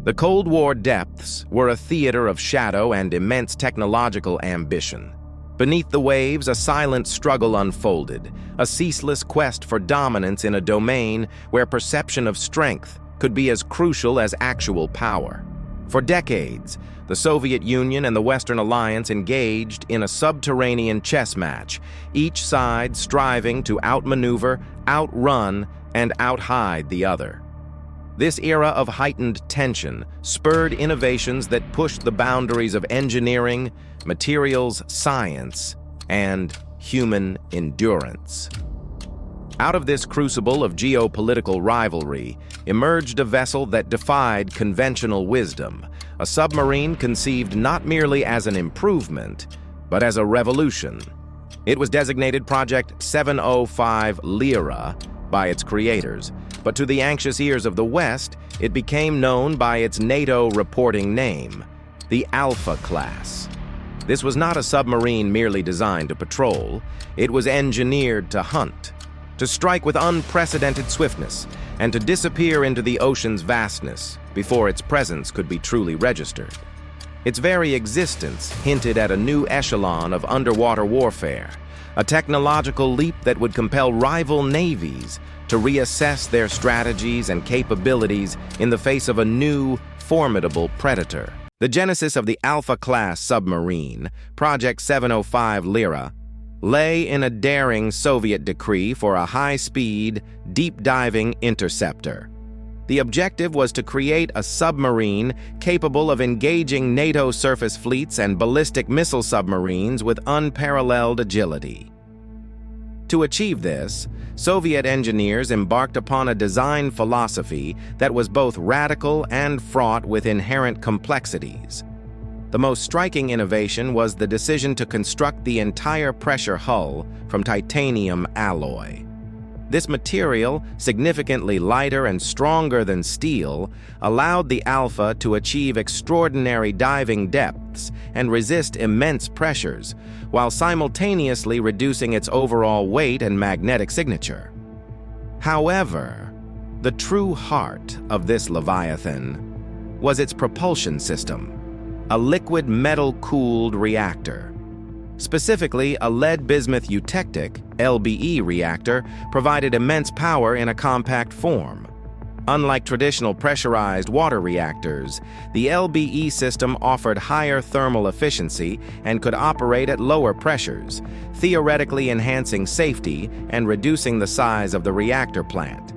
The Cold War depths were a theater of shadow and immense technological ambition. Beneath the waves, a silent struggle unfolded, a ceaseless quest for dominance in a domain where perception of strength could be as crucial as actual power. For decades, the Soviet Union and the Western Alliance engaged in a subterranean chess match, each side striving to outmaneuver, outrun, and outhide the other. This era of heightened tension spurred innovations that pushed the boundaries of engineering, materials science, and human endurance. Out of this crucible of geopolitical rivalry emerged a vessel that defied conventional wisdom, a submarine conceived not merely as an improvement, but as a revolution. It was designated Project 705 Lyra by its creators, but to the anxious ears of the West, it became known by its NATO reporting name, the Alfa-class. This was not a submarine merely designed to patrol. It was engineered to hunt, to strike with unprecedented swiftness, and to disappear into the ocean's vastness before its presence could be truly registered. Its very existence hinted at a new echelon of underwater warfare, a technological leap that would compel rival navies to reassess their strategies and capabilities in the face of a new, formidable predator. The genesis of the Alfa-class submarine, Project 705 Lyra, lay in a daring Soviet decree for a high-speed, deep-diving interceptor. The objective was to create a submarine capable of engaging NATO surface fleets and ballistic missile submarines with unparalleled agility. To achieve this, Soviet engineers embarked upon a design philosophy that was both radical and fraught with inherent complexities. The most striking innovation was the decision to construct the entire pressure hull from titanium alloy. This material, significantly lighter and stronger than steel, allowed the Alpha to achieve extraordinary diving depths and resist immense pressures, while simultaneously reducing its overall weight and magnetic signature. However, the true heart of this Leviathan was its propulsion system, a liquid metal-cooled reactor. Specifically, a lead-bismuth eutectic (LBE) reactor provided immense power in a compact form. Unlike traditional pressurized water reactors, the LBE system offered higher thermal efficiency and could operate at lower pressures, theoretically enhancing safety and reducing the size of the reactor plant.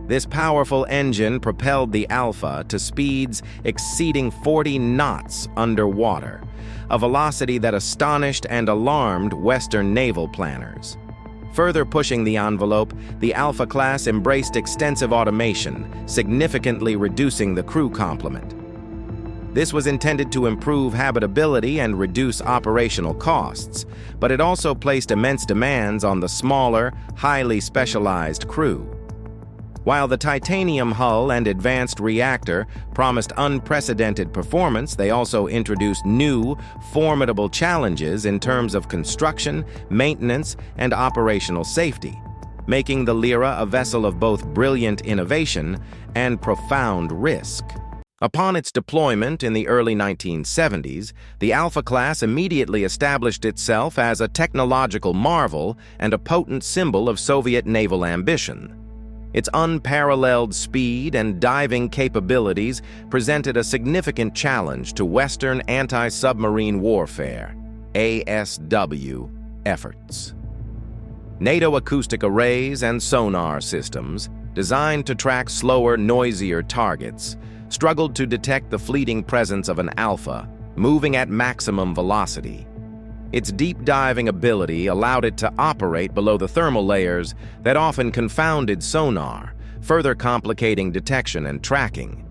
This powerful engine propelled the Alpha to speeds exceeding 40 knots underwater, a velocity that astonished and alarmed Western naval planners. Further pushing the envelope, the Alfa-class embraced extensive automation, significantly reducing the crew complement. This was intended to improve habitability and reduce operational costs, but it also placed immense demands on the smaller, highly specialized crew. While the titanium hull and advanced reactor promised unprecedented performance, they also introduced new, formidable challenges in terms of construction, maintenance, and operational safety, making the Lyra a vessel of both brilliant innovation and profound risk. Upon its deployment in the early 1970s, the Alfa-class immediately established itself as a technological marvel and a potent symbol of Soviet naval ambition. Its unparalleled speed and diving capabilities presented a significant challenge to Western anti-submarine warfare (ASW) efforts. NATO acoustic arrays and sonar systems, designed to track slower, noisier targets, struggled to detect the fleeting presence of an Alpha, moving at maximum velocity. Its deep diving ability allowed it to operate below the thermal layers that often confounded sonar, further complicating detection and tracking.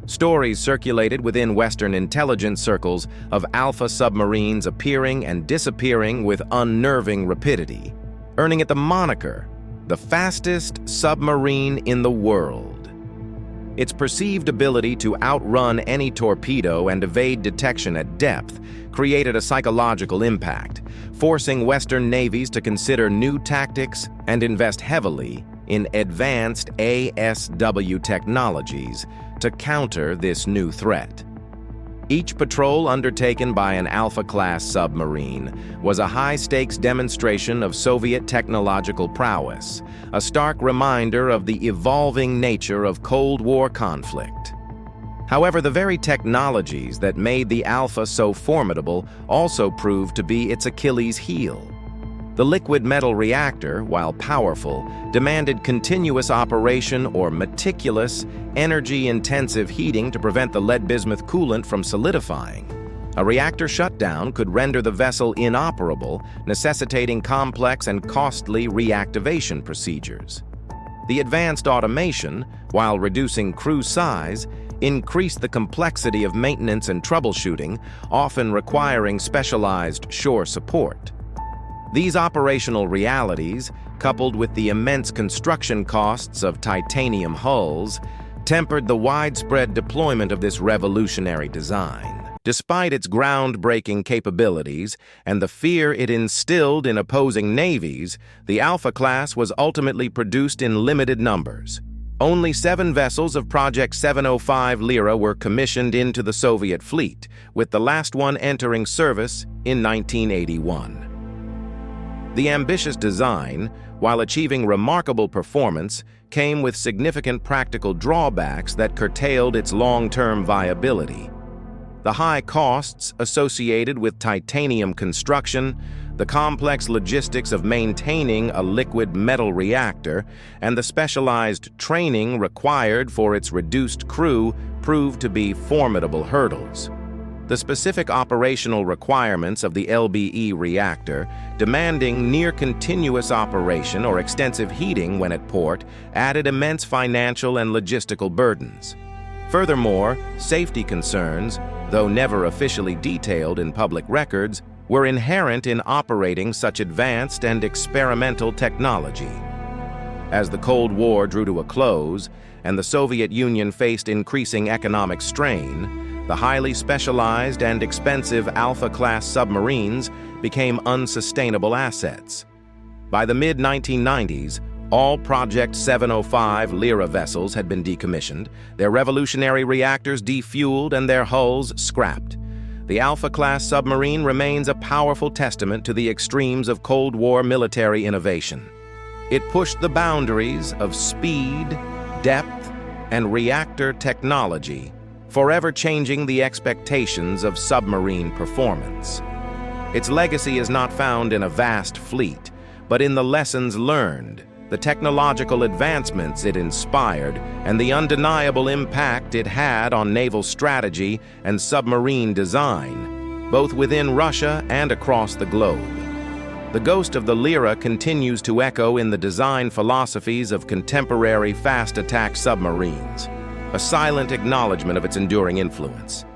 Stories circulated within Western intelligence circles of Alpha submarines appearing and disappearing with unnerving rapidity, earning it the moniker, the fastest submarine in the world. Its perceived ability to outrun any torpedo and evade detection at depth created a psychological impact, forcing Western navies to consider new tactics and invest heavily in advanced ASW technologies to counter this new threat. Each patrol undertaken by an Alfa-class submarine was a high-stakes demonstration of Soviet technological prowess, a stark reminder of the evolving nature of Cold War conflict. However, the very technologies that made the Alpha so formidable also proved to be its Achilles heel. The liquid metal reactor, while powerful, demanded continuous operation or meticulous, energy-intensive heating to prevent the lead-bismuth coolant from solidifying. A reactor shutdown could render the vessel inoperable, necessitating complex and costly reactivation procedures. The advanced automation, while reducing crew size, increased the complexity of maintenance and troubleshooting, often requiring specialized shore support. These operational realities, coupled with the immense construction costs of titanium hulls, tempered the widespread deployment of this revolutionary design. Despite its groundbreaking capabilities and the fear it instilled in opposing navies, the Alfa-class was ultimately produced in limited numbers. Only 7 vessels of Project 705 Lyra were commissioned into the Soviet fleet, with the last one entering service in 1981. The ambitious design, while achieving remarkable performance, came with significant practical drawbacks that curtailed its long-term viability. The high costs associated with titanium construction, the complex logistics of maintaining a liquid metal reactor, and the specialized training required for its reduced crew proved to be formidable hurdles. The specific operational requirements of the LBE reactor, demanding near-continuous operation or extensive heating when at port, added immense financial and logistical burdens. Furthermore, safety concerns, though never officially detailed in public records, were inherent in operating such advanced and experimental technology. As the Cold War drew to a close and the Soviet Union faced increasing economic strain, the highly specialized and expensive Alfa-class submarines became unsustainable assets. By the mid-1990s, all Project 705 Lyra vessels had been decommissioned, their revolutionary reactors defueled, and their hulls scrapped. The Alfa-class submarine remains a powerful testament to the extremes of Cold War military innovation. It pushed the boundaries of speed, depth, and reactor technology, forever changing the expectations of submarine performance. Its legacy is not found in a vast fleet, but in the lessons learned, the technological advancements it inspired, and the undeniable impact it had on naval strategy and submarine design, both within Russia and across the globe. The ghost of the Lyra continues to echo in the design philosophies of contemporary fast-attack submarines, a silent acknowledgement of its enduring influence.